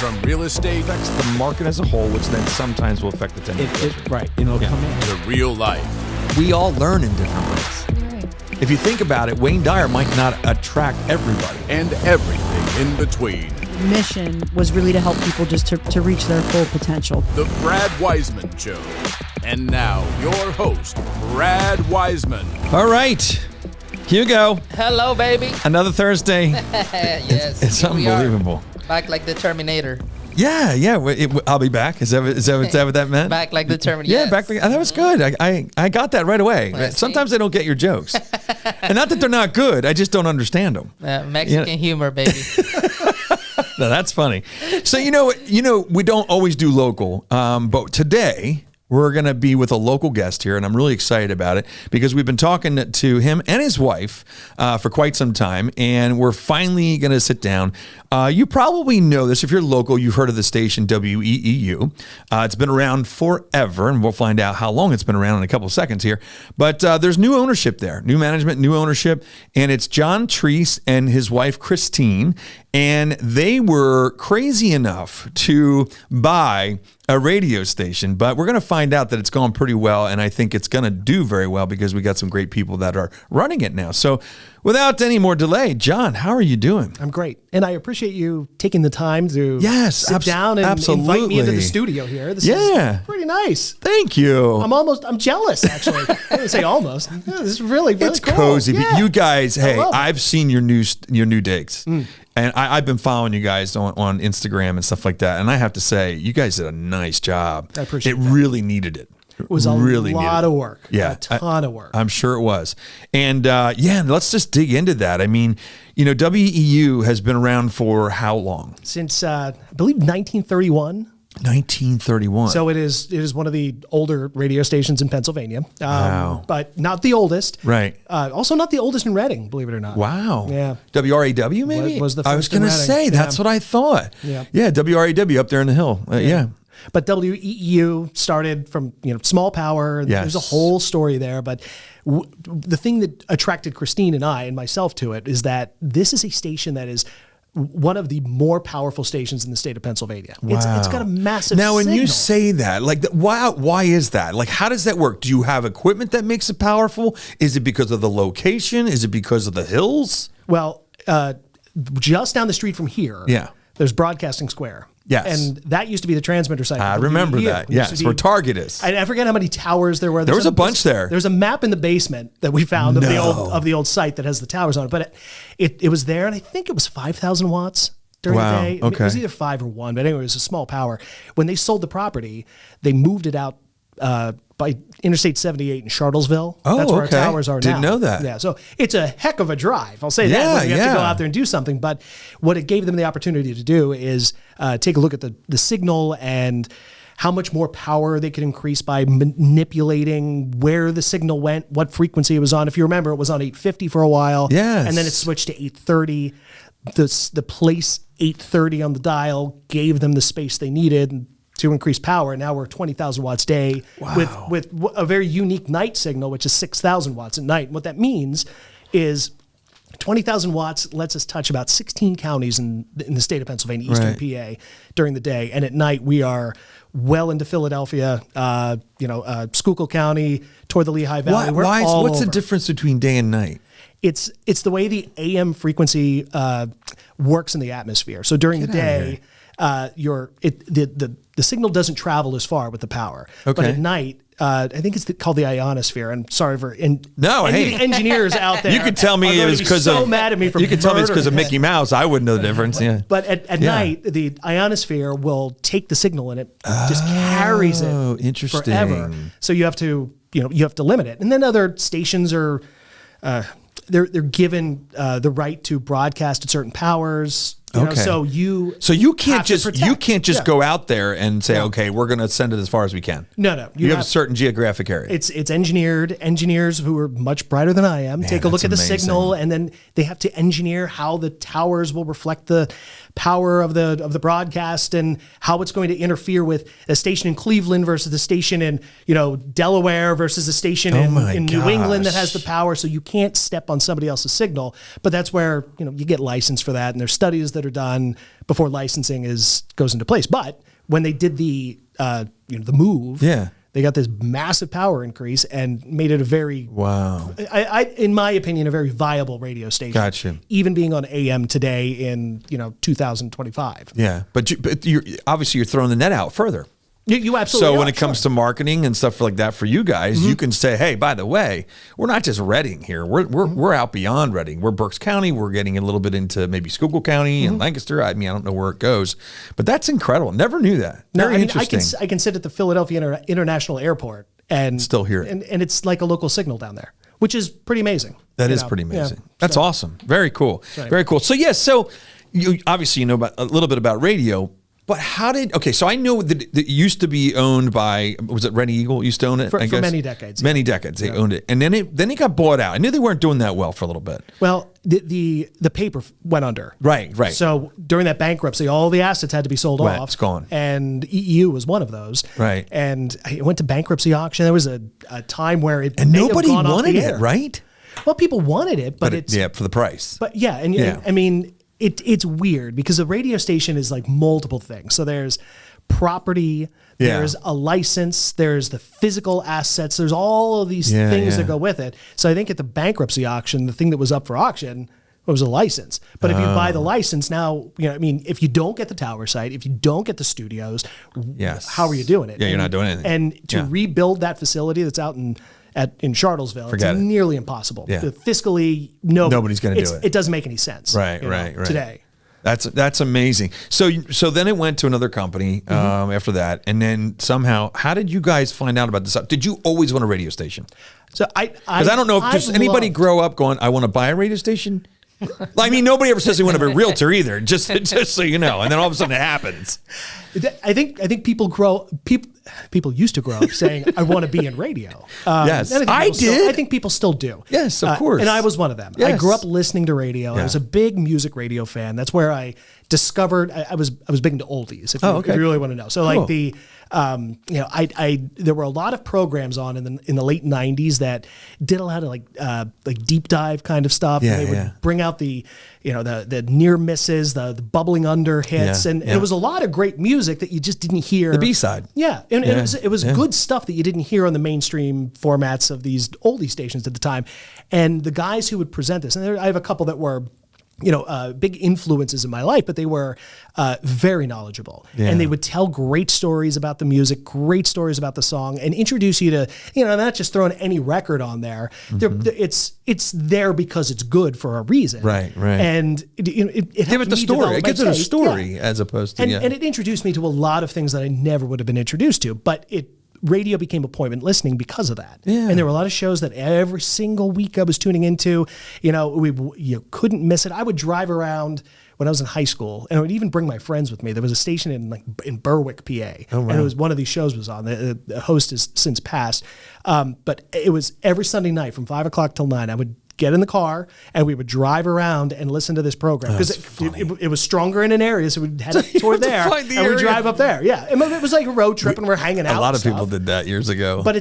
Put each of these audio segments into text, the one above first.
from real estate affects the market as a whole, which then sometimes will affect the tenant. Right. And it'll come in. to real life. We all learn in different ways. If you think about it, Wayne Dyer might not attract everybody. And everything in between. Mission was really to help people just to reach their full potential. The Brad Weisman Show. And now, your host, Brad Weisman. All right. Here you go. Hello, baby. Another Thursday. Yes. It's here we are. unbelievable. Back like the Terminator. Yeah. I'll be back. Is that what that meant? Back like the Terminator. Yeah, yes. back. That was good. I got that right away. Let's Sometimes I don't get your jokes. And not that they're not good. I just don't understand them. Mexican humor, baby. No, that's funny. So, we don't always do local, but today we're going to be with a local guest here, and I'm really excited about it because we've been talking to him and his wife for quite some time, and we're finally going to sit down. You probably know this. If you're local, you've heard of the station WEEU. It's been around forever, and we'll find out how long it's been around in a couple of seconds here. But there's new ownership there, new management, new ownership, and it's John Treese and his wife, Christine, and they were crazy enough to buy a radio station, but we're going to find out that it's gone pretty well, and I think it's going to do very well because we got some great people that are running it now. So without any more delay, John, how are you doing? I'm great. And I appreciate you taking the time to sit down and invite me into the studio here. This is pretty nice. Thank you. I'm jealous, actually. I wouldn't say almost. Yeah, this is really it's cool. Cozy. Yeah. You guys, hey, I've seen your new digs. And I've been following you guys on Instagram and stuff like that. And I have to say, you guys did a nice job. I appreciate it. It really needed it. It was a lot of work. Yeah. A ton of work. I'm sure it was. And let's just dig into that. I mean, WEEU has been around for how long? Since, I believe, 1931. 1931. So it is one of the older radio stations in Pennsylvania. Wow. But not the oldest. Right. Also not the oldest in Reading, believe it or not. Wow. Yeah. WRAW maybe? Was the first I was going to in Reading. say, that's what I thought. Yeah. Yeah, WRAW up there in the hill. Yeah. But WEEU started from small power. Yes. There's a whole story there. But the thing that attracted Christine and I and myself to it is that this is a station that is one of the more powerful stations in the state of Pennsylvania. Wow. It's got a massive Now, when signal. you say that, why is that? Like, how does that work? Do you have equipment that makes it powerful? Is it because of the location? Is it because of the hills? Well, just down the street from here, there's Broadcasting Square. Yes. And that used to be the transmitter site. I remember that. Yes, where Target is. I forget how many towers there were. There was a bunch there. There's a map in the basement that we found of the old site that has the towers on it. But it was there, and I think it was 5,000 watts during the day. Okay. It was either 5 or 1, but anyway, it was a small power. When they sold the property, they moved it out by Interstate 78 in Charlottesville. Oh, that's where our towers are now. Didn't know that. Yeah, so it's a heck of a drive. I'll say that. You have to go out there and do something. But what it gave them the opportunity to do is take a look at the signal and how much more power they could increase by manipulating where the signal went, what frequency it was on. If you remember, it was on 850 for a while. Yes. And then it switched to 830. The place 830 on the dial gave them the space they needed to increase power. Now we're 20,000 watts a day with a very unique night signal, which is 6,000 watts at night. And what that means is 20,000 watts lets us touch about 16 counties in the state of Pennsylvania, Eastern PA, during the day. And at night, we are well into Philadelphia, Schuylkill County, toward the Lehigh Valley. What's the difference between day and night? It's the way the AM frequency works in the atmosphere. So during the day, the signal doesn't travel as far with the power. Okay. But at night, I think it's called the ionosphere. I'm sorry for engineers out there. You could tell me it was because of mad at me for you could tell me it's because of Mickey Mouse. I wouldn't know the difference. Yeah. But at night, the ionosphere will take the signal and it just carries it forever. So you have to limit it. And then other stations are they're given the right to broadcast at certain powers. So you can't just go out there and say, okay, we're going to send it as far as we can. No. You have a certain geographic area. It's engineered. Engineers who are much brighter than I am take a look at the signal, and then they have to engineer how the towers will reflect the power of the broadcast and how it's going to interfere with a station in Cleveland versus the station in Delaware versus a station in New England that has the power. So you can't step on somebody else's signal. But that's where you get licensed for that, and there's studies that that are done before licensing goes into place. But when they did the move, they got this massive power increase and made it a very, in my opinion, a very viable radio station. Gotcha. Even being on AM today in 2025. Yeah, but you're obviously throwing the net out further. You absolutely. So when it comes to marketing and stuff like that for you guys, you can say, "Hey, by the way, we're not just Reading here. We're out beyond Reading. We're Berks County. We're getting a little bit into maybe Schuylkill County and Lancaster. I mean, I don't know where it goes, but that's incredible. Never knew that. Very interesting. I can sit at the Philadelphia International Airport and still hear it, and it's like a local signal down there, which is pretty amazing. That is pretty amazing. That's awesome. Very cool. Very cool. So so you obviously know about a little bit about radio. But so I know that it used to be owned by, was it Red Eagle used to own it? For many decades. Many decades they owned it. And then it got bought out. I knew they weren't doing that well for a little bit. Well, the paper went under. Right. So during that bankruptcy, all the assets had to be sold off. It's gone. And EEU was one of those. Right. And it went to bankruptcy auction. There was a time where it and may nobody have gone wanted off the it, air. right? Well, people wanted it, but it's... Yeah, for the price. But I mean... It's weird because a radio station is like multiple things. So there's property, there's a license, there's the physical assets, there's all of these things that go with it. So I think at the bankruptcy auction, the thing that was up for auction was a license. But if you buy the license now, if you don't get the tower site, if you don't get the studios, how are you doing it? Yeah, you're not doing anything. And to rebuild that facility that's out in Charlottesville, it's nearly impossible. Yeah. Fiscally, nobody's going to do it. It doesn't make any sense. Right. Today. That's amazing. So then it went to another company after that, and then somehow, how did you guys find out about this? Did you always want a radio station? So because I don't know if does anybody grow up going, I want to buy a radio station. I mean, nobody ever says they want to be a realtor either. Just so you know, and then all of a sudden it happens. I think people used to grow up saying, I want to be in radio. Yes, I did. I think people still do. Yes, of course. And I was one of them. Yes. I grew up listening to radio. I was a big music radio fan. That's where I discovered, I was big into oldies, if you really want to know. So like there were a lot of programs on in the late 90s that did a lot of like deep dive kind of stuff. Yeah, and they would bring out the near misses, the bubbling under hits, and it was a lot of great music that you just didn't hear. The B-side. Yeah, and it was good stuff that you didn't hear on the mainstream formats of these oldie stations at the time. And the guys who would present this, and I have a couple that were big influences in my life, but they were very knowledgeable. Yeah. And they would tell great stories about the music, great stories about the song, and introduce you to, not just throwing any record on there. It's there because it's good for a reason. Right. And it give it the story. It gives it a story as opposed to, and it introduced me to a lot of things that I never would have been introduced to, but radio became appointment listening because of that. Yeah. And there were a lot of shows that every single week I was tuning into. You couldn't miss it. I would drive around when I was in high school, and I would even bring my friends with me. There was a station in Berwick, PA, and it was one of these shows was on. The host has since passed, but it was every Sunday night from 5 o'clock till 9. I would get in the car and we would drive around and listen to this program because it was stronger in an area, so we'd head toward there and we'd drive up there. Yeah, and it was like a road trip and we're hanging out. A lot of people did that years ago. But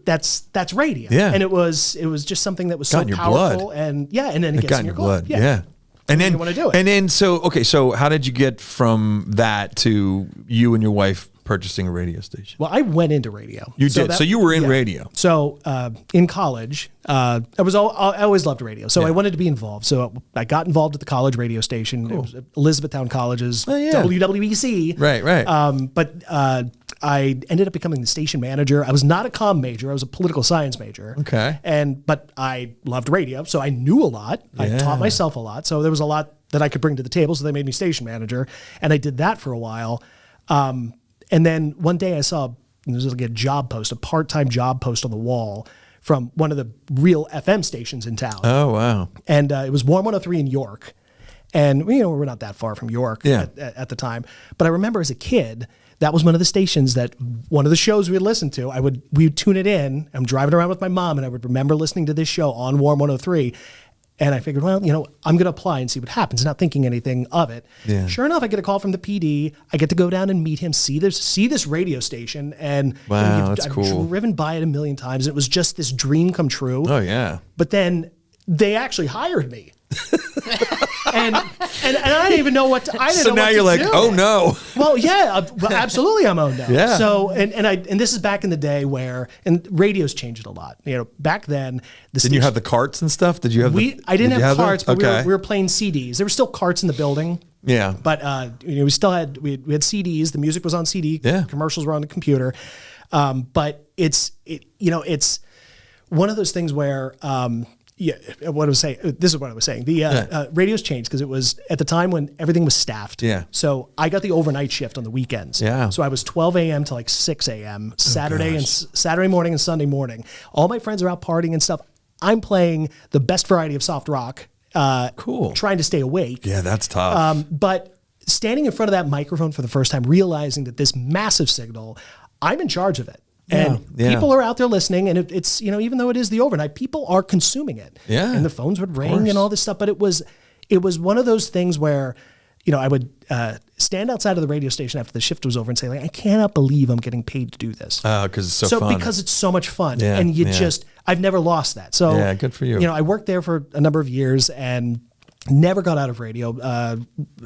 that's radio. Yeah, and it was just something that was so powerful and and then it gets in your blood. Yeah. And then you want to do it. And then so how did you get from that to you and your wife purchasing a radio station? Well, I went into radio. You did. So you were in radio. So in college, I always loved radio. So I wanted to be involved. So I got involved at the college radio station. Cool. It was Elizabethtown College's WWEC. Right. But I ended up becoming the station manager. I was not a comm major. I was a political science major. Okay. But I loved radio, so I knew a lot. I taught myself a lot. So there was a lot that I could bring to the table. So they made me station manager, and I did that for a while. And then one day I saw there was like a part-time job post on the wall from one of the real FM stations in town. Oh, wow. And it was Warm 103 in York. And, we're not that far from York at the time. But I remember as a kid, that was one of the stations that one of the shows we would listen to. We would tune it in. I'm driving around with my mom, and I would remember listening to this show on Warm 103. And I figured, I'm going to apply and see what happens, not thinking anything of it. Yeah. Sure enough, I get a call from the PD. I get to go down and meet him, see this radio station. And wow, that's cool. I've driven by it a million times. It was just this dream come true. Oh, yeah. But then they actually hired me. And and I didn't even know what to, I didn't So know now what you're to like, do. oh no. Well, yeah, absolutely. I'm owned now. Yeah. So, and this is back in the day where, and radio's changed a lot. You know, back then, Didn't you have the carts and stuff? Did you have I didn't did you have them? carts, but Okay. we were playing CDs. There were still carts in the building. Yeah. But we still had we had CDs. The music was on CD. Yeah. Commercials were on the computer. But it's one of those things where what I was saying. This is what I was saying. The radio's changed because it was at the time when everything was staffed. Yeah. So I got the overnight shift on the weekends. Yeah. So I was 12 a.m. to like 6 a.m. Saturday morning and Sunday morning. All my friends are out partying and stuff. I'm playing the best variety of soft rock. Cool. Trying to stay awake. Yeah, that's tough. But standing in front of that microphone for the first time, realizing that this massive signal, I'm in charge of it. And Yeah. people are out there listening, and it's, even though it is the overnight, people are consuming it. Yeah. And the phones would ring and all this stuff. But it was one of those things where, I would stand outside of the radio station after the shift was over and say, like, I cannot believe I'm getting paid to do this. Because it's so fun. Because it's so much fun. Yeah, And yeah. I've never lost that. So Yeah, good for you. I worked there for a number of years and never got out of radio.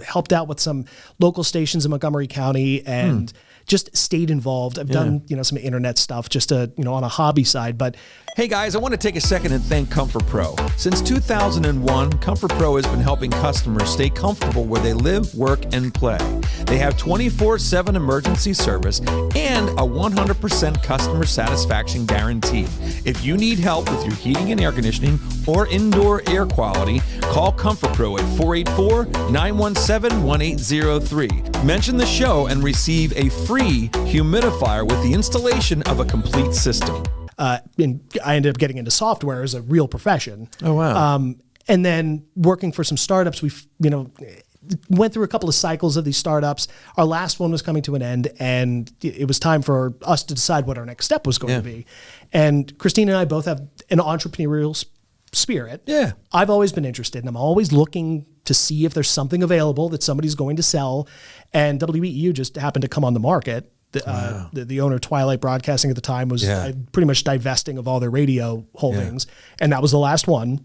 Helped out with some local stations in Montgomery County and just stayed involved. I've done, some internet stuff just to, on a hobby side, but Hey guys, I want to take a second and thank Comfort Pro. Since 2001, Comfort Pro has been helping customers stay comfortable where they live, work, and play. They have 24/7 emergency service and a 100% customer satisfaction guarantee. If you need help with your heating and air conditioning or indoor air quality, call Comfort Pro at 484-917-1803. Mention the show and receive a free humidifier with the installation of a complete system. and I ended up getting into software as a real profession. Oh, wow. And then working for some startups, we've, went through a couple of cycles of these startups. Our last one was coming to an end, and it was time for us to decide what our next step was going to be. And Christine and I both have an entrepreneurial spirit. Yeah. I've always been interested, and I'm always looking to see if there's something available that somebody's going to sell. And WEEU just happened to come on the market. The owner, Twilight Broadcasting at the time, was pretty much divesting of all their radio holdings. And that was the last one.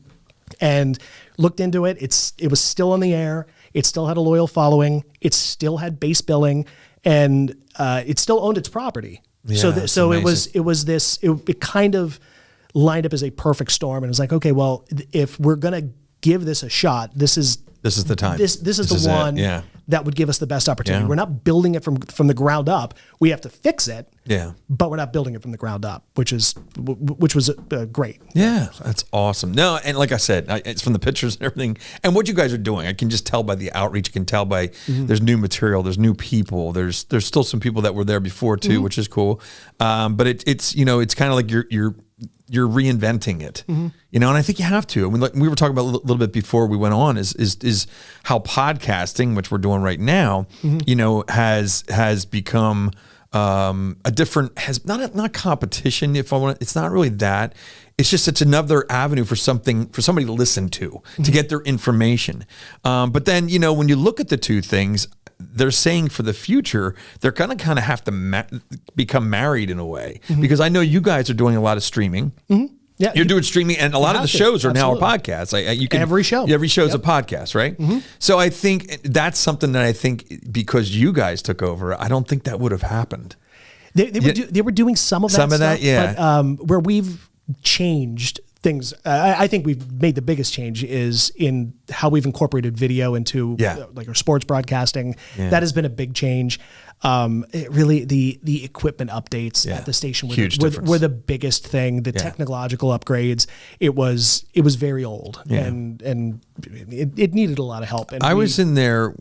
And looked into it. It was still on the air. It still had a loyal following. It still had base billing, and it still owned its property. Yeah, So it kind of lined up as a perfect storm. And it was like, okay, well, if we're gonna give this a shot, this is the time. This is the one that would give us the best opportunity. Yeah. We're not building it from the ground up. We have to fix it. Yeah. But we're not building it from the ground up, which was great. Yeah, that's awesome. No, and like I said, it's from the pictures and everything, and what you guys are doing. I can just tell by the outreach. You can tell by there's new material, there's new people, there's still some people that were there before too, which is cool. But it's it's kind of like you're reinventing it, and I think you have to. I mean, like we were talking about a little bit before we went on is how podcasting, which we're doing right now, has become a different, not competition. It's not really that. It's just it's another avenue for somebody to listen to get their information. But then when you look at the two things, they're saying for the future, they're going to kind of have to become married in a way, because I know you guys are doing a lot of streaming. Yeah, you're doing streaming, and a lot of the shows are now podcasts. Every show is a podcast, right? So I think that's something that I think because you guys took over, I don't think that would have happened. They were doing some of that stuff, but where we've changed things, I think we've made the biggest change is in how we've incorporated video into like our sports broadcasting. That has been a big change. Really, the equipment updates at the station were the biggest thing. The technological upgrades. It was very old, and it needed a lot of help. And I was in there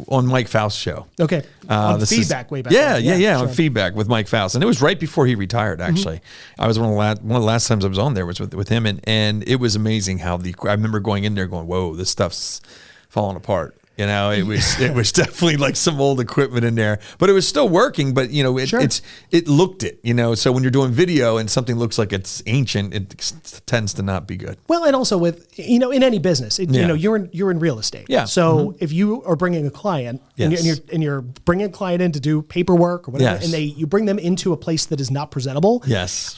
on Mike Faust's show. Okay, on feedback way back. On feedback with Mike Faust, and it was right before he retired. Actually, I was one of the last times I was on there was with him, and it was amazing how I remember going in there going, whoa, this stuff's falling apart. It was definitely like some old equipment in there, but it was still working. But it looked it. So when you're doing video and something looks like it's ancient, it tends to not be good. Well, and also with in any business, you're in real estate. Yeah. So if you are bringing a client and you're bringing a client in to do paperwork or whatever, and you bring them into a place that is not presentable. Yes.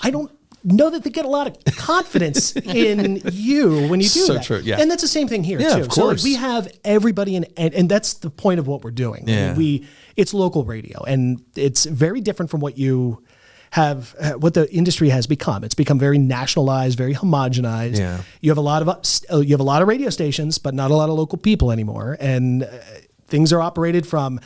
know that they get a lot of confidence in you when you do So that. true, yeah. And that's the same thing here Yeah, too. of So like, course. we have everybody and that's the point of what we're doing. Yeah. I mean, it's local radio, and it's very different from what you have, what the industry has become. It's become very nationalized, very homogenized. Yeah. You have a lot of radio stations, but not a lot of local people anymore, and things are operated from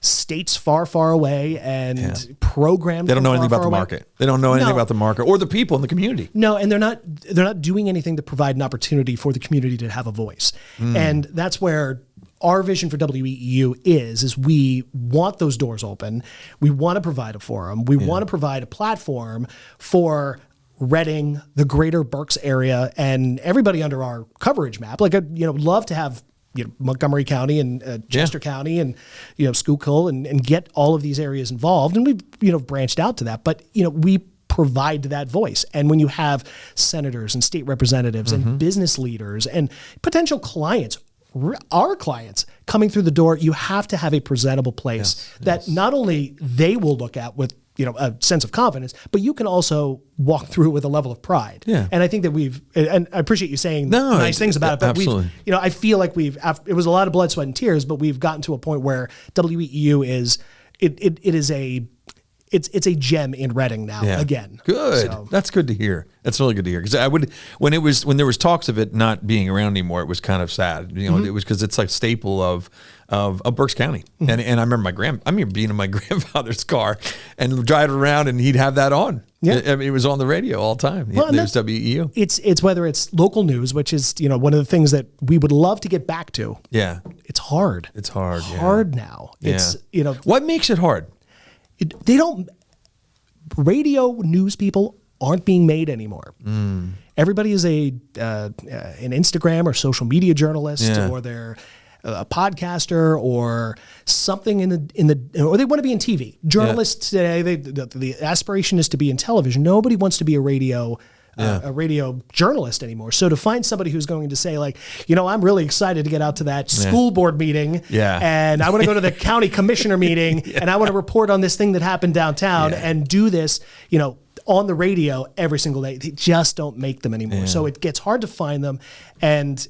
states far, far away and programmed. They don't know from anything far, about the far away. market. They don't know anything No. about the market or the people in the community. No, and they're not doing anything to provide an opportunity for the community to have a voice. And that's where our vision for WEEU is we want those doors open. We want to provide a forum. We want to provide a platform for Reading, the greater Berks area, and everybody under our coverage map. Like, love to have Montgomery County and Chester County and Schuylkill and get all of these areas involved. And we've branched out to that. But we provide that voice. And when you have senators and state representatives and business leaders and potential clients, our clients coming through the door, you have to have a presentable place that not only they will look at with a sense of confidence, but you can also walk through with a level of pride. Yeah. And I think that and I appreciate you saying nice things about it, but absolutely. I feel like it was a lot of blood, sweat, and tears, but we've gotten to a point where WEEU is, it's a gem in Reading now again. Good. So, That's good to hear. That's really good to hear. Because when there was talks of it not being around anymore, it was kind of sad. It was because it's like a staple of Berks County. And I remember being in my grandfather's car and driving around, and he'd have that on. Yeah. I mean, it was on the radio all the time. Well, There's WEEU. It's whether it's local news, which is one of the things that we would love to get back to. Yeah. It's hard. It's hard. Hard now. It's What makes it hard? Radio news people aren't being made anymore. Everybody is an Instagram or social media journalist, or they're a podcaster or something or they want to be in TV. Journalists today, the aspiration is to be in television. Nobody wants to be a radio journalist anymore. So to find somebody who's going to say like, I'm really excited to get out to that school board meeting, and I want to go to the county commissioner meeting, and I want to report on this thing that happened downtown and do this, on the radio every single day. They just don't make them anymore. So it gets hard to find them, and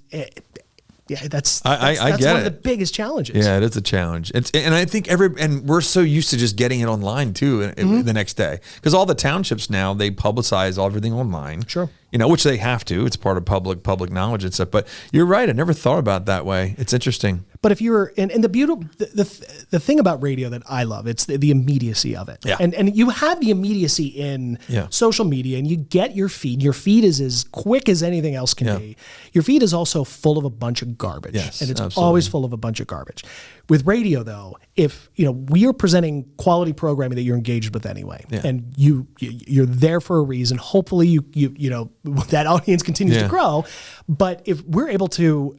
that's one of the biggest challenges. Yeah, it is a challenge. And I think and we're so used to just getting it online too the next day, because all the townships now, they publicize everything online. Sure. Which they have to. It's part of public knowledge and stuff. But you're right. I never thought about it that way. It's interesting. But if you're and the beautiful the thing about radio that I love, it's the immediacy of it. Yeah. And you have the immediacy in social media, and you get your feed. Your feed is as quick as anything else can be. Your feed is also full of a bunch of garbage. Yes, and it's absolutely. always full of a bunch of garbage. With radio though, if we are presenting quality programming that you're engaged with anyway, and you're there for a reason. Hopefully you that audience continues to grow. But if we're able to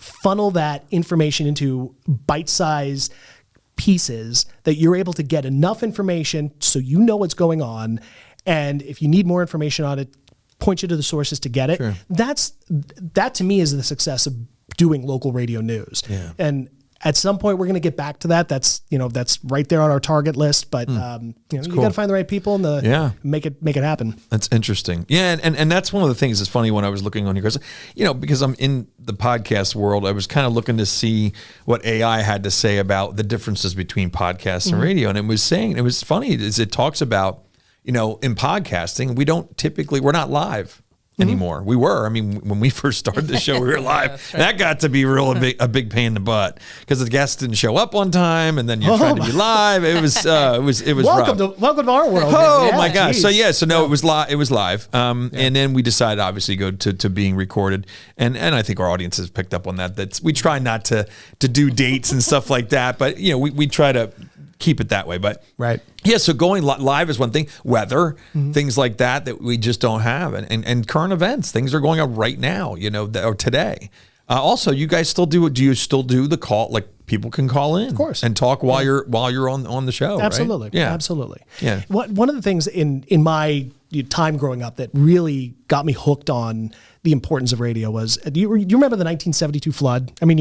funnel that information into bite-sized pieces that you're able to get enough information so what's going on, and if you need more information on it, point you to the sources to get it. Sure. That to me is the success of doing local radio news. Yeah. And at some point we're going to get back to that. That's right there on our target list. But you got to find the right people and make it happen. That's interesting. Yeah, and that's one of the things that's funny when I was looking on here, because I'm in the podcast world. I was kind of looking to see what AI had to say about the differences between podcasts and radio, and it was funny is it talks about in podcasting we're not live anymore. We were. I mean, when we first started the show, we were live. That's right. That got to be a big pain in the butt because the guests didn't show up on time, and then you're trying to be live. It was welcome rough. to our world. Oh man. my gosh! Geez. So it was live. It was live, and then we decided obviously go to being recorded, and I think our audience has picked up on that. That's we try not to do dates and stuff like that, but we try to keep it that way. But right. Yeah, so going live is one thing. Weather, things like that we just don't have, and current events, things are going on right now, or today. Also, you guys still do it? Do you still do the call? Like people can call in, of course, and talk while you're on the show. Absolutely, right? Yeah, absolutely. Yeah. One of the things in my time growing up that really got me hooked on the importance of radio was you remember the 1972 flood? I mean,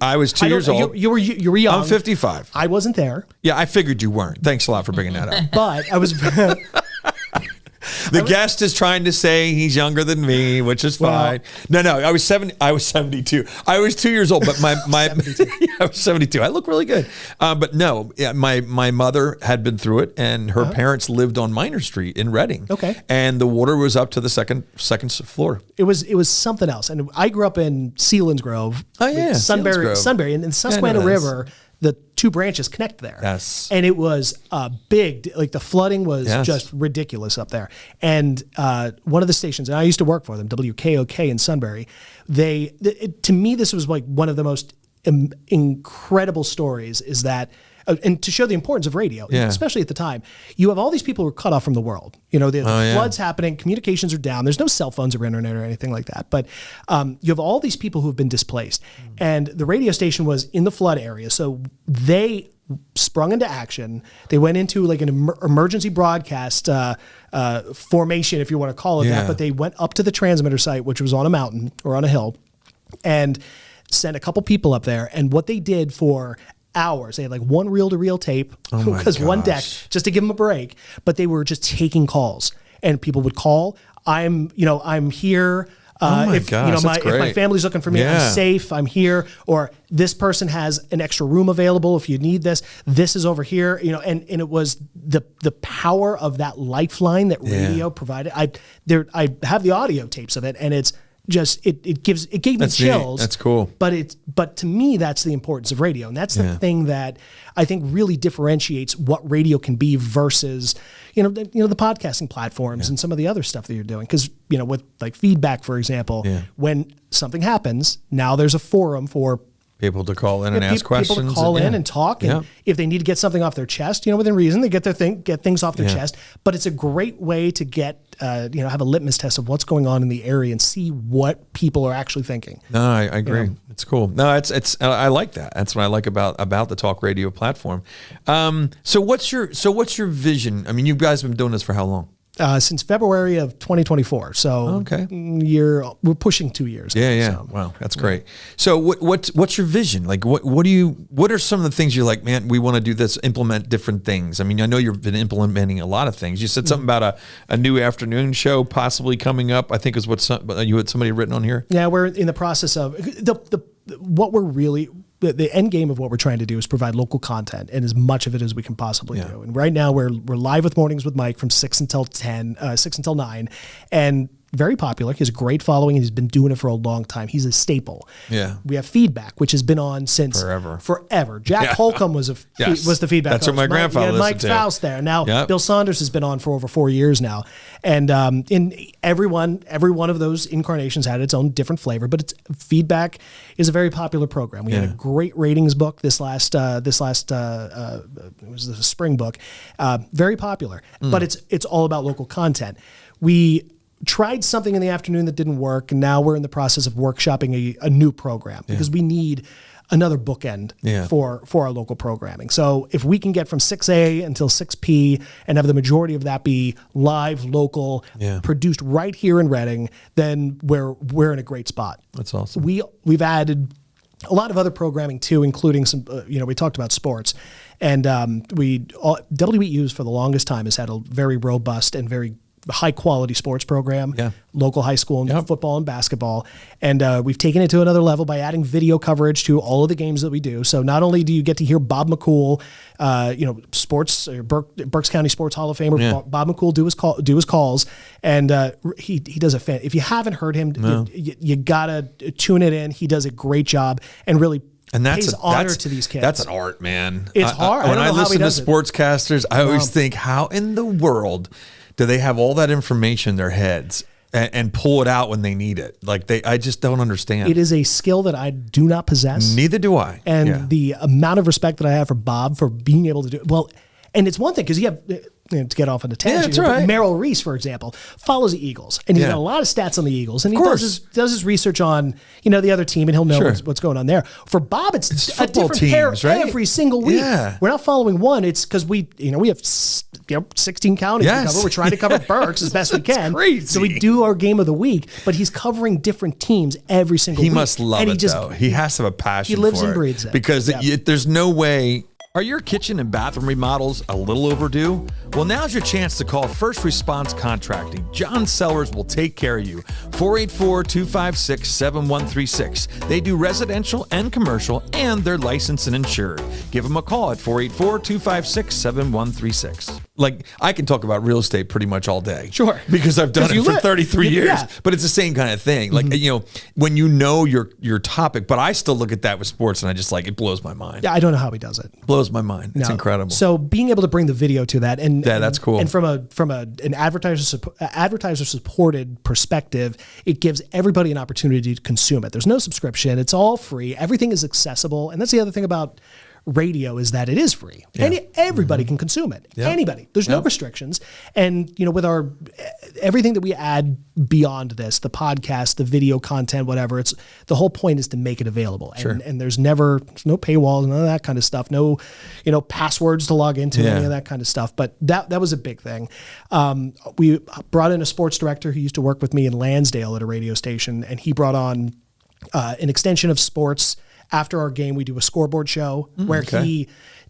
I was 2 years old. You were young. I'm 55. I wasn't there. Yeah, I figured you weren't. Thanks a lot for bringing that up. But I was. The guest is trying to say he's younger than me, which is fine. No, I was 72. I was 2 years old, but my I was 72. I look really good. But no, my mother had been through it, and her parents lived on Minor Street in Reading. Okay. And the water was up to the second floor. It was something else. And I grew up in Selinsgrove. Oh, yeah, Sunbury, and in Susquehanna River, the two branches connect there. Yes. And it was big, like the flooding was just ridiculous up there. And one of the stations, and I used to work for them, WKOK in Sunbury, to me, this was like one of the most incredible stories is that, and to show the importance of radio, especially at the time, you have all these people who are cut off from the world. You know, the flood's happening, communications are down. There's no cell phones or internet or anything like that. But you have all these people who have been displaced. And the radio station was in the flood area. So they sprung into action. They went into like an emergency broadcast formation, if you want to call it that. But they went up to the transmitter site, which was on a mountain or on a hill, and sent a couple people up there. And what they did for hours, they had like one reel-to-reel tape because one deck just to give them a break, but they were just taking calls, and people would call. I'm here. If my family's looking for me, I'm safe. I'm here. Or this person has an extra room available. If you need this, this is over here. You know, and it was the power of that lifeline that radio provided. I have the audio tapes of it, and it's just it gave me chills. That's cool. But to me, that's the importance of radio, and that's the thing that I think really differentiates what radio can be versus the podcasting platforms and some of the other stuff that you're doing. Because with like feedback, for example, when something happens, now there's a forum for people to call in and ask questions. People to call in and talk, and if they need to get something off their chest, within reason, they get things off their chest. But it's a great way to get have a litmus test of what's going on in the area and see what people are actually thinking. No, I agree. It's cool. No, it's I like that. That's what I like about the talk radio platform. So what's your vision? I mean, you guys have been doing this for how long? Since February of 2024. So we're pushing 2 years. Yeah. So, wow. That's great. So what's your vision? Like what are some of the things you're like, man, we want to do this, implement different things? I mean, I know you've been implementing a lot of things. You said something about a new afternoon show possibly coming up, I think is what you had somebody written on here. Yeah, we're in the process of the end game of what we're trying to do is provide local content and as much of it as we can possibly do. And right now we're live with Mornings with Mike from 6 until 9, and very popular. He has a great following and he's been doing it for a long time. He's a staple. Yeah. We have Feedback, which has been on since forever. Jack Holcomb was the Feedback. That's what my grandfather listened Mike to. Faust there. Now Bill Saunders has been on for over 4 years now. And in every one of those incarnations had its own different flavor, but Feedback is a very popular program. We had a great ratings book this last it was the spring book. Very popular. But it's all about local content. We tried something in the afternoon that didn't work, and now we're in the process of workshopping a new program because we need another bookend for our local programming. So if we can get from 6A until 6P and have the majority of that be live, local, produced right here in Reading, then we're in a great spot. That's awesome. We've added a lot of other programming too, including some, we talked about sports, and WEEU for the longest time has had a very robust and very high quality sports program, local high school and football and basketball. And we've taken it to another level by adding video coverage to all of the games that we do. So not only do you get to hear Bob McCool, sports, Berks County Sports Hall of Famer, Bob McCool do his calls. And he does a fan. If you haven't heard him, you gotta tune it in. He does a great job and really pays honor to these kids. That's an art, man. It's hard. When I listen to sportscasters, I always think, how in the world do they have all that information in their heads and pull it out when they need it? I just don't understand. It is a skill that I do not possess. Neither do I. And the amount of respect that I have for Bob for being able to do it. Well, and it's one thing because you have, to get off on a tangent, that's right. Merrill Reese, for example, follows the Eagles, and he's got a lot of stats on the Eagles, and he does his research on the other team, and he'll know what's going on there. For Bob, it's a different pair every single week. Yeah. We're not following one. It's because we have 16 counties to cover. We're trying to cover Berks as best we can. Crazy. So we do our game of the week, but he's covering different teams every single week. He must love it, though. He has to have a passion for it. He lives and breathes it. Because there's no way Are your kitchen and bathroom remodels a little overdue? Well, now's your chance to call First Response Contracting. John Sellers will take care of you. 484-256-7136. They do residential and commercial, and they're licensed and insured. Give them a call at 484-256-7136. Like, I can talk about real estate pretty much all day. Sure. Because I've done it for 33 years. Yeah. But it's the same kind of thing. Like, you know, when you know your topic, but I still look at that with sports and I just like, it blows my mind. Yeah, I don't know how he does it. Blows my mind. It's No. incredible. So being able to bring the video to that, and Yeah, that's cool. And from an advertiser supported perspective, it gives everybody an opportunity to consume it. There's no subscription. It's all free. Everything is accessible, and that's the other thing about radio is that it is free. And everybody can consume it. Yeah. Anybody. There's no restrictions. And you know, with our everything that we add beyond this, the podcast, the video content, whatever, it's the whole point is to make it available. And there's no paywall, none of that kind of stuff. No, you know, passwords to log into, any of that kind of stuff. But that was a big thing. We brought in a sports director who used to work with me in Lansdale at a radio station, and he brought on an extension of sports. After our game, we do a scoreboard show where he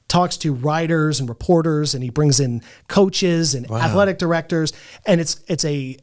talks to writers and reporters, and he brings in coaches and athletic directors, and it's a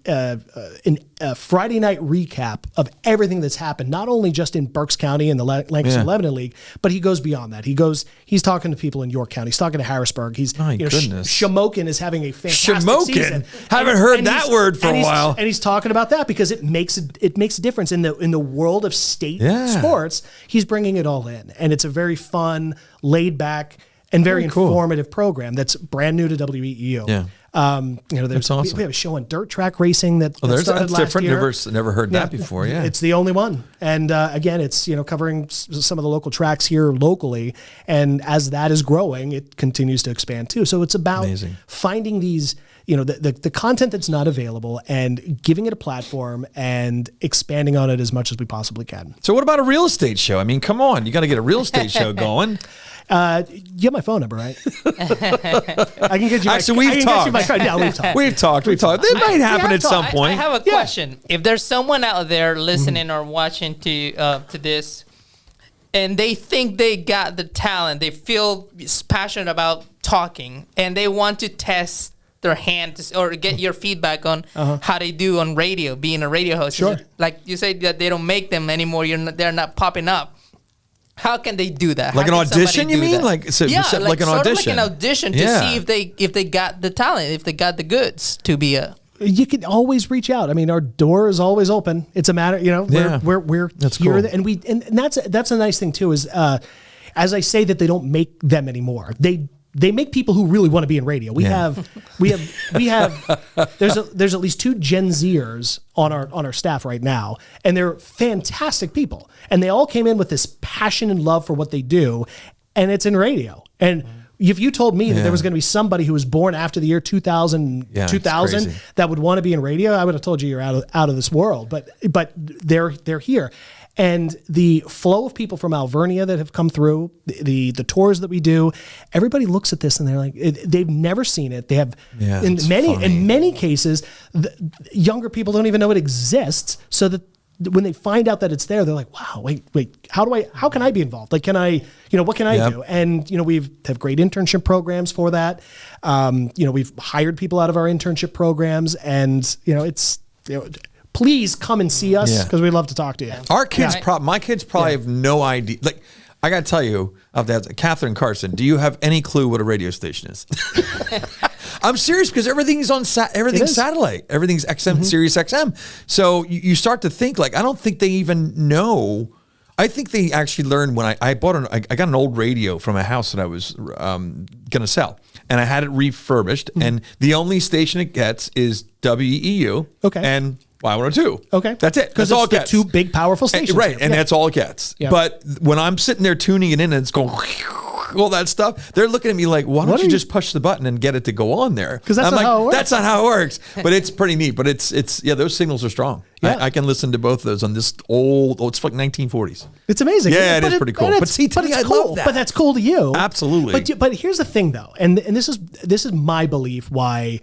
Friday night recap of everything that's happened, not only just in Berks County and the Lancaster Lebanon League, but he goes beyond that. He's talking to people in York County. He's talking to Harrisburg. Goodness. Shamokin is having a fantastic season. Haven't heard that word for a while. And he's talking about that because it makes a difference in the world of state sports. He's bringing it all in, and it's a very fun, laid back, and very informative program that's brand new to WEEU. Yeah. You know, That's awesome. we have a show on dirt track racing that started that's last different. year. Never heard that before. Yeah. It's the only one. And again, it's, you know, covering some of the local tracks here locally. And as that is growing, it continues to expand too. So it's about finding these, you know, the content that's not available and giving it a platform and expanding on it as much as we possibly can. So what about a real estate show? I mean, come on, you got to get a real estate show going. You have my phone number, right? I can get you. Actually, we've talked. Yeah, we've talked. We've talked. It might happen at some point. I have a question. If there's someone out there listening or watching to this, and they think they got the talent, they feel passionate about talking, and they want to test their hand or get your feedback on how they do on radio, being a radio host. Sure. Like you say that they don't make them anymore. They're not popping up. How can they do that? Like How an can somebody audition, you do mean? that? Like, so yeah, like an sort audition. of like an audition to see if they got the talent, if they got the goods to be a. You can always reach out. I mean, our door is always open. It's a matter, you know, we're That's here, cool. and that's a nice thing too. Is as I say that they don't make them anymore. They make people who really want to be in radio. We have there's at least 2 Gen Zers on our staff right now, and they're fantastic people. And they all came in with this passion and love for what they do, and it's in radio. And if you told me that there was going to be somebody who was born after the year 2000 that would want to be in radio, I would have told you you're out of this world. But they're here. And the flow of people from Alvernia that have come through, the tours that we do, everybody looks at this and they're like, they've never seen it. They have, in many cases, younger people don't even know it exists. So that when they find out that it's there, they're like, wow, wait, how can I be involved? Like, what can I do? And, you know, we have great internship programs for that. You know, we've hired people out of our internship programs, and, you know, please come and see us because we'd love to talk to you. Our kids, my kids probably have no idea. Like, I got to tell you, Catherine Carson, do you have any clue what a radio station is? I'm serious, because everything's on everything's satellite, everything's XM, Sirius XM. So you start to think, like, I don't think they even know. I think they actually learned when I got an old radio from a house that I was going to sell, and I had it refurbished, and the only station it gets is WEEU. And Y102. Okay. That's it. Because that's all it's it the gets. 2 big, powerful stations. Right. And that's all it gets. Yeah. But when I'm sitting there tuning it in and it's going all that stuff, they're looking at me like, why don't you just push the button and get it to go on there? Because that's not how it works. That's not how it works. But it's pretty neat. But it's those signals are strong. Yeah. I can listen to both of those on this it's like 1940s. It's amazing. Yeah, it is pretty cool. But see, to me, I love that. But that's cool to you. Absolutely. But here's the thing, though, and this is my belief why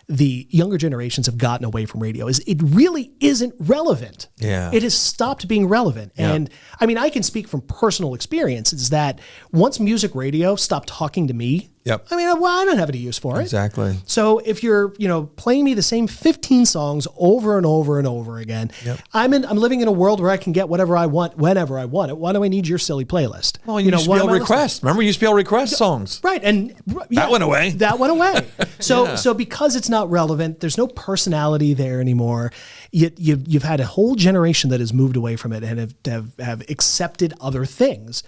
the younger generations have gotten away from radio is it really isn't relevant. Yeah. It has stopped being relevant. Yeah. And I mean, I can speak from personal experience is that once music radio stopped talking to me, Yep. I mean, well, I don't have any use for it. Exactly. So if you're, playing me the same 15 songs over and over and over again, I'm living in a world where I can get whatever I want whenever I want it. Why do I need your silly playlist? Well, you used to be able to request. Remember, you used to be able to request songs. Right. And that went away. That went away. So because it's not relevant, there's no personality there anymore. You've had a whole generation that has moved away from it and have accepted other things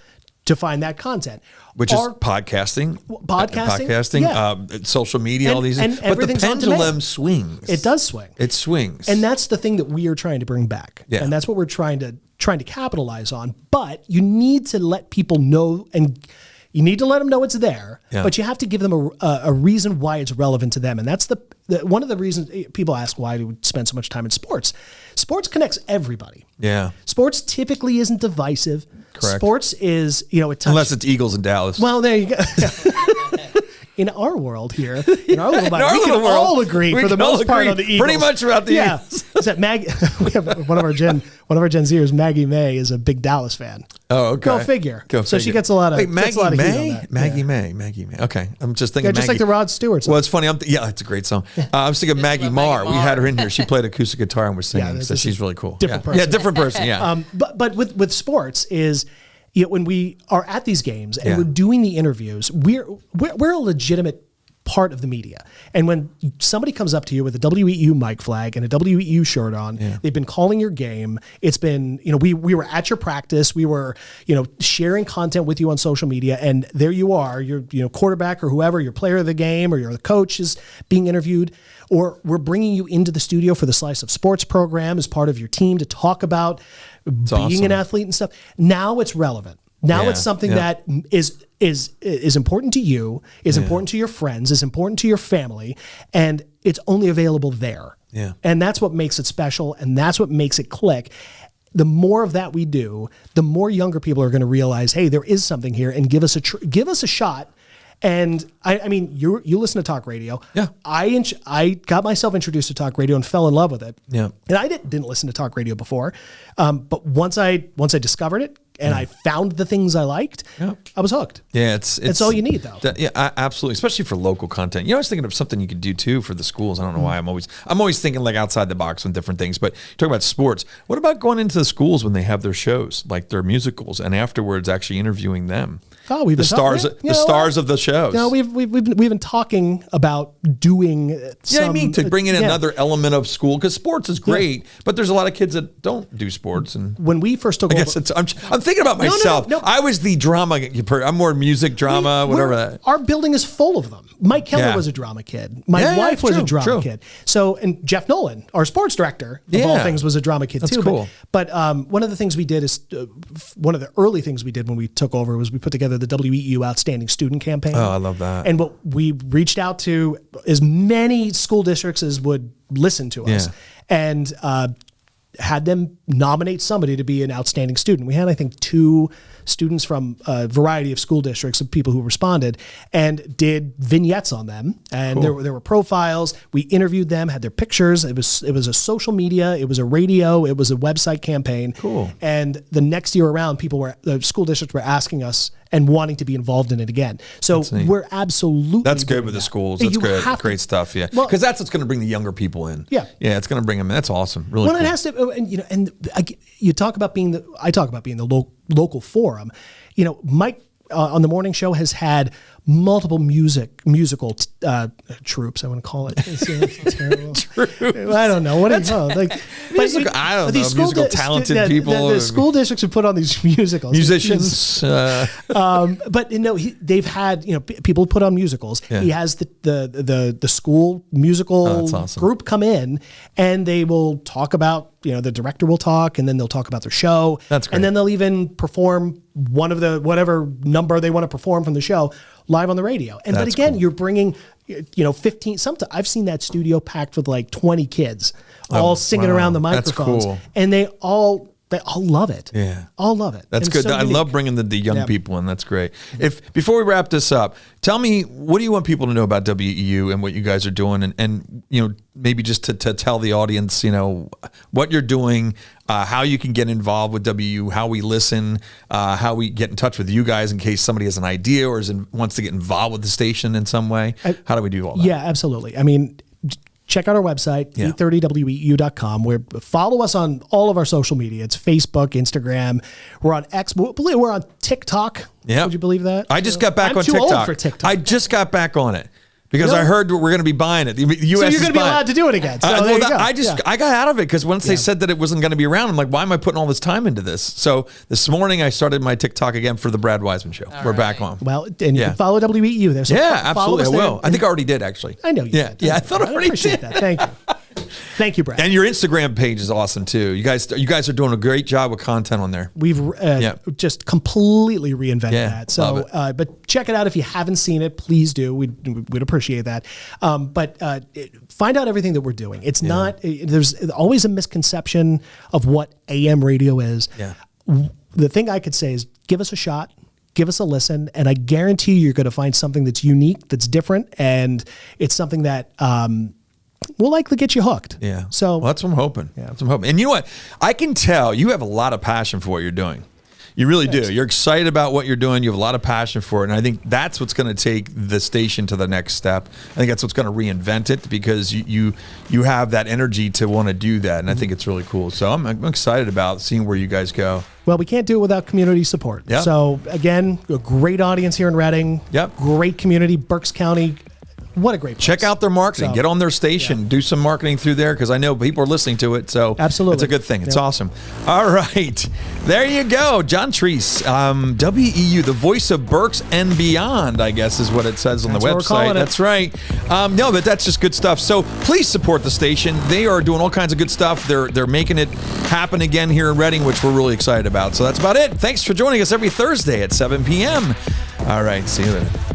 to find that content. Which is podcasting, social media, all these things. But the pendulum swings. It does swing. It swings. And that's the thing that we are trying to bring back. Yeah. And that's what we're trying to capitalize on. But you need to let people know, and you need to let them know it's there, but you have to give them a reason why it's relevant to them. And that's one of the reasons people ask why do we spend so much time in sports. Sports connects everybody. Yeah. Sports typically isn't divisive. Correct. Sports is, unless it's Eagles in Dallas. Well, there you go. In our world here, in our little body, we can all agree for the most part on the Eagles. Pretty much about the Eagles. Is that Maggie? We have one of our Gen Zers, Maggie May, is a big Dallas fan. Oh, okay. Go figure. So she gets a lot of Maggie heat on May. that. Maggie May. Okay, I'm just thinking. Just Maggie. like the Rod Stewart song. Well, it's funny. It's a great song. I was thinking Maggie Marr. We had her in here. She played acoustic guitar and was singing, so she's really cool. Different person. Yeah, different person. Yeah. But with sports is. When we are at these games and we're doing the interviews, we're a legitimate part of the media. And when somebody comes up to you with a WEEU mic flag and a WEEU shirt on, they've been calling your game. It's been, we were at your practice. We were, sharing content with you on social media. And there you are, you're, quarterback or whoever, your player of the game or your coach is being interviewed. Or we're bringing you into the studio for the Slice of Sports program as part of your team to talk about being an athlete and stuff. Now it's relevant. Now it's something that is important to you, is important to your friends, is important to your family, and it's only available there. Yeah. And that's what makes it special, and that's what makes it click. The more of that we do, the more younger people are going to realize, hey, there is something here, and give us a shot. And I mean, you listen to talk radio. Yeah. I got myself introduced to talk radio and fell in love with it. Yeah. And I didn't listen to talk radio before, but once I discovered it and I found the things I liked, I was hooked. Yeah, it's all you need though. Absolutely, especially for local content. I was thinking of something you could do too for the schools. I don't know why I'm always thinking like outside the box on different things. But talking about sports, what about going into the schools when they have their shows, like their musicals, and afterwards actually interviewing them? Oh, we've been stars of the shows. No, we've been talking about doing. To bring in another element of school, because sports is great, but there's a lot of kids that don't do sports. And when we first took over, I'm thinking about myself. No. I was the drama. I'm more music, drama, whatever. Our building is full of them. Mike Keller was a drama kid. My wife was a drama kid. So, and Jeff Nolan, our sports director of all things, was a drama kid too. Cool. But one of the things we did is one of the early things we did when we took over was we put together the WEEU Outstanding Student Campaign. Oh, I love that. And what we reached out to as many school districts as would listen to us, and had them nominate somebody to be an outstanding student. We had, I think, 2 students from a variety of school districts of people who responded and did vignettes on them. And there were profiles. We interviewed them, had their pictures. It was a social media. It was a radio. It was a website campaign. Cool. And the next year around, the school districts were asking us and wanting to be involved in it again. So we're absolutely That's good with the schools. That's good. Great stuff. Yeah. Well, because that's what's going to bring the younger people in. Yeah. Yeah. It's going to bring them in. That's awesome. Really cool. It has to, and you talk about I talk about being the local forum. Mike on the morning show has had multiple musical troops. I want to call it. It's terrible. I don't know what it's called. Like, I don't know. Musical talented people. The school districts have put on these musicals. Musicians. But they've had people put on musicals. Yeah. He has the school musical awesome. group come in, and they will talk about. The director will talk, and then they'll talk about their show. That's great. And then they'll even perform one of the whatever number they want to perform from the show live on the radio. And but again, you're bringing 15. Sometimes I've seen that studio packed with like 20 kids, all singing around the microphones, cool. and they all They all love it. Yeah. All love it. That's And good. so I unique. love bringing the young Yeah. people in. That's great. Before we wrap this up, tell me, what do you want people to know about WEU and what you guys are doing? And maybe just to tell the audience, what you're doing, how you can get involved with WEU, how we listen, how we get in touch with you guys in case somebody has an idea or wants to get involved with the station in some way. How do we do all that? Yeah, absolutely. I mean, check out our website, 830weeu.com, where follow us on all of our social media. It's Facebook, Instagram. We're on X. We're on TikTok. Yeah. Would you believe that? I just got back I'm on too TikTok. old for TikTok. I just got back on it because Really? I heard we're going to be buying it. The US so you're is going to be buying it. allowed to do it again. So there Well, you go. I got out of it because once they said that it wasn't going to be around, I'm like, why am I putting all this time into this? So this morning I started my TikTok again for the Brad Wiseman Show. We're back on. Well, and you can follow WEU there. So Yeah, follow absolutely. I us there. will. I think I already did, actually. I know you did. Yeah, I thought I already appreciate did. that. Thank you. Thank you, Brad. And your Instagram page is awesome too. You guys are doing a great job with content on there. We've just completely reinvented Yeah, that. So, love but check it out if you haven't seen it. Please do. We'd appreciate that. But find out everything that we're doing. It's not. There's always a misconception of what AM radio is. Yeah. The thing I could say is give us a shot. Give us a listen, and I guarantee you're going to find something that's unique, that's different, and it's something that will likely get you hooked. Yeah. So well, that's what I'm hoping. Yeah. That's what I'm hoping. And you know what? I can tell you have a lot of passion for what you're doing. You really do. You're excited about what you're doing. You have a lot of passion for it. And I think that's what's going to take the station to the next step. I think that's what's going to reinvent it because you have that energy to want to do that. And I think it's really cool. So I'm excited about seeing where you guys go. Well, we can't do it without community support. Yep. So again, a great audience here in Reading. Yep. Great community, Berks County. What a great place. Check out their marketing. So, Get on their station. Do some marketing through there because I know people are listening to it. So Absolutely. it's a good thing. It's Yep. awesome. All right. There you go. John Treese, WEU, the voice of Berks and beyond, I guess is what it says on That's the what we're calling website. it. That's right. No, but that's just good stuff. So please support the station. They are doing all kinds of good stuff. They're making it happen again here in Reading, which we're really excited about. So that's about it. Thanks for joining us every Thursday at 7 p.m. All right. See you later.